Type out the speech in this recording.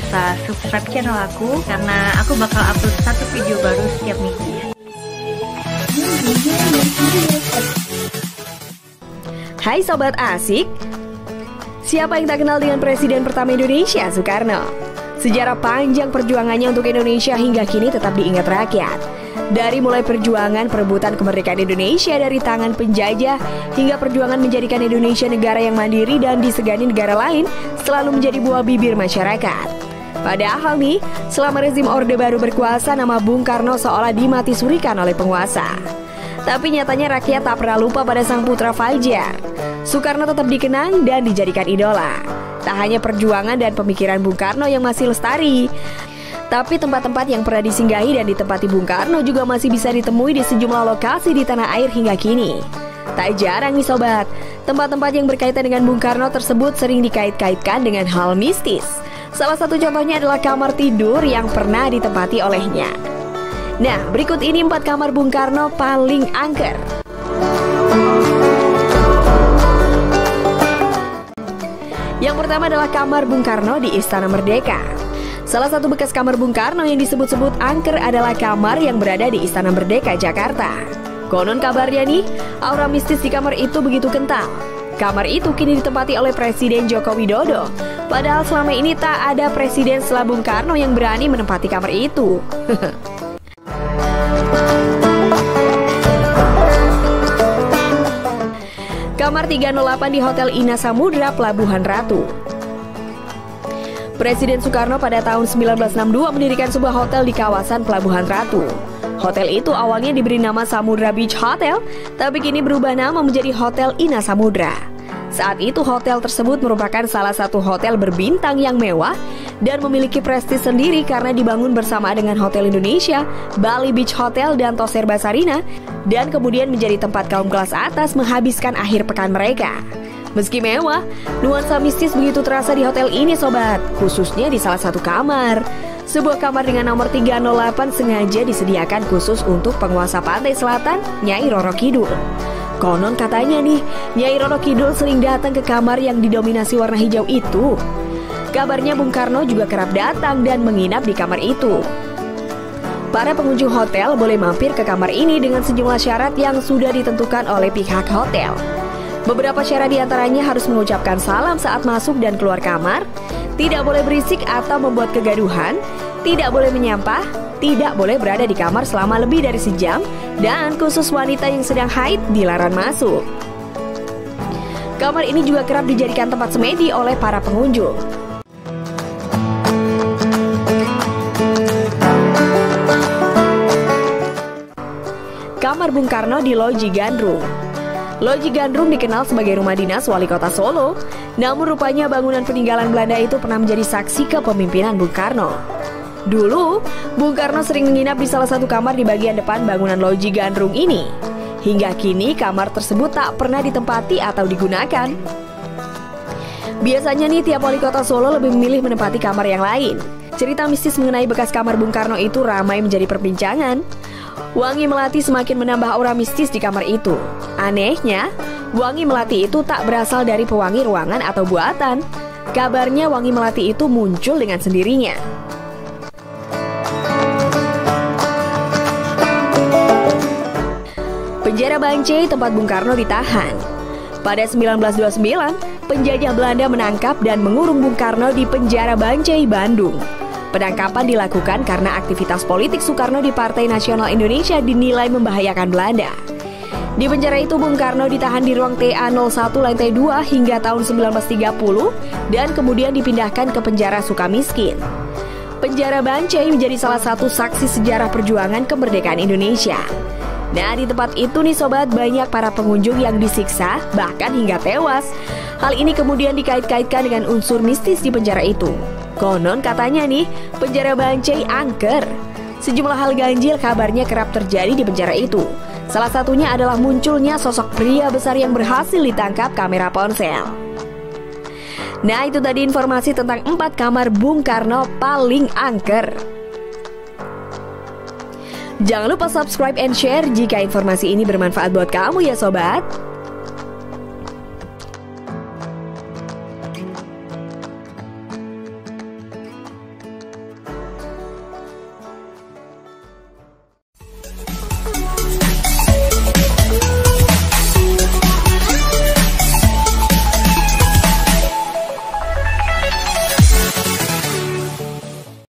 bisa subscribe channel aku karena aku bakal upload satu video baru setiap minggu. Hai Sobat Asik, siapa yang tak kenal dengan Presiden pertama Indonesia, Soekarno? Sejarah panjang perjuangannya untuk Indonesia hingga kini tetap diingat rakyat. Dari mulai perjuangan perebutan kemerdekaan Indonesia dari tangan penjajah hingga perjuangan menjadikan Indonesia negara yang mandiri dan disegani negara lain selalu menjadi buah bibir masyarakat. Padahal nih, selama rezim Orde Baru berkuasa, nama Bung Karno seolah dimati surikan oleh penguasa. Tapi nyatanya rakyat tak pernah lupa pada sang putra Fajar. Soekarno tetap dikenang dan dijadikan idola. Tak hanya perjuangan dan pemikiran Bung Karno yang masih lestari, tapi tempat-tempat yang pernah disinggahi dan ditempati Bung Karno juga masih bisa ditemui di sejumlah lokasi di tanah air hingga kini. Tak jarang nih sobat, tempat-tempat yang berkaitan dengan Bung Karno tersebut sering dikait-kaitkan dengan hal mistis. Salah satu contohnya adalah kamar tidur yang pernah ditempati olehnya. Nah, berikut ini 4 kamar Bung Karno paling angker. Yang pertama adalah kamar Bung Karno di Istana Merdeka. Salah satu bekas kamar Bung Karno yang disebut-sebut angker adalah kamar yang berada di Istana Merdeka, Jakarta. Konon kabarnya nih, aura mistis di kamar itu begitu kental. Kamar itu kini ditempati oleh Presiden Joko Widodo. Padahal selama ini tak ada presiden setelah Bung Karno yang berani menempati kamar itu. Kamar 308 di Hotel Ina Samudra, Pelabuhan Ratu. Presiden Soekarno pada tahun 1962 mendirikan sebuah hotel di kawasan Pelabuhan Ratu. Hotel itu awalnya diberi nama Samudra Beach Hotel, tapi kini berubah nama menjadi Hotel Ina Samudra. Saat itu hotel tersebut merupakan salah satu hotel berbintang yang mewah dan memiliki prestis sendiri karena dibangun bersama dengan Hotel Indonesia, Bali Beach Hotel, dan Toser Basarina, dan kemudian menjadi tempat kaum kelas atas menghabiskan akhir pekan mereka. Meski mewah, nuansa mistis begitu terasa di hotel ini sobat, khususnya di salah satu kamar. Sebuah kamar dengan nomor 308 sengaja disediakan khusus untuk penguasa pantai selatan, Nyai Roro Kidul. Konon katanya nih, Nyai Roro Kidul sering datang ke kamar yang didominasi warna hijau itu. Kabarnya Bung Karno juga kerap datang dan menginap di kamar itu. Para pengunjung hotel boleh mampir ke kamar ini dengan sejumlah syarat yang sudah ditentukan oleh pihak hotel. Beberapa syarat diantaranya harus mengucapkan salam saat masuk dan keluar kamar, tidak boleh berisik atau membuat kegaduhan, tidak boleh menyampah, tidak boleh berada di kamar selama lebih dari sejam, dan khusus wanita yang sedang haid dilarang masuk. Kamar ini juga kerap dijadikan tempat semedi oleh para pengunjung. Kamar Bung Karno di Loji Gandrung. Loji Gandrung dikenal sebagai rumah dinas wali kota Solo, namun rupanya bangunan peninggalan Belanda itu pernah menjadi saksi kepemimpinan Bung Karno. Dulu, Bung Karno sering menginap di salah satu kamar di bagian depan bangunan Loji Gandrung ini. Hingga kini kamar tersebut tak pernah ditempati atau digunakan. Biasanya nih tiap wali kota Solo lebih memilih menempati kamar yang lain. Cerita mistis mengenai bekas kamar Bung Karno itu ramai menjadi perbincangan. Wangi melati semakin menambah aura mistis di kamar itu. Anehnya, wangi melati itu tak berasal dari pewangi ruangan atau buatan. Kabarnya wangi melati itu muncul dengan sendirinya. Penjara Bancai tempat Bung Karno ditahan. Pada 1929, penjajah Belanda menangkap dan mengurung Bung Karno di penjara Bancai, Bandung. Penangkapan dilakukan karena aktivitas politik Soekarno di Partai Nasional Indonesia dinilai membahayakan Belanda. Di penjara itu Bung Karno ditahan di ruang TA01 lantai 2 hingga tahun 1930 dan kemudian dipindahkan ke penjara Sukamiskin. Penjara Bancai menjadi salah satu saksi sejarah perjuangan kemerdekaan Indonesia. Nah, di tempat itu nih sobat, banyak para pengunjung yang disiksa bahkan hingga tewas. Hal ini kemudian dikait-kaitkan dengan unsur mistis di penjara itu. Konon katanya nih, penjara Bancai angker. Sejumlah hal ganjil kabarnya kerap terjadi di penjara itu. Salah satunya adalah munculnya sosok pria besar yang berhasil ditangkap kamera ponsel. Nah, itu tadi informasi tentang 4 kamar Bung Karno paling angker. Jangan lupa subscribe and share jika informasi ini bermanfaat buat kamu ya sobat.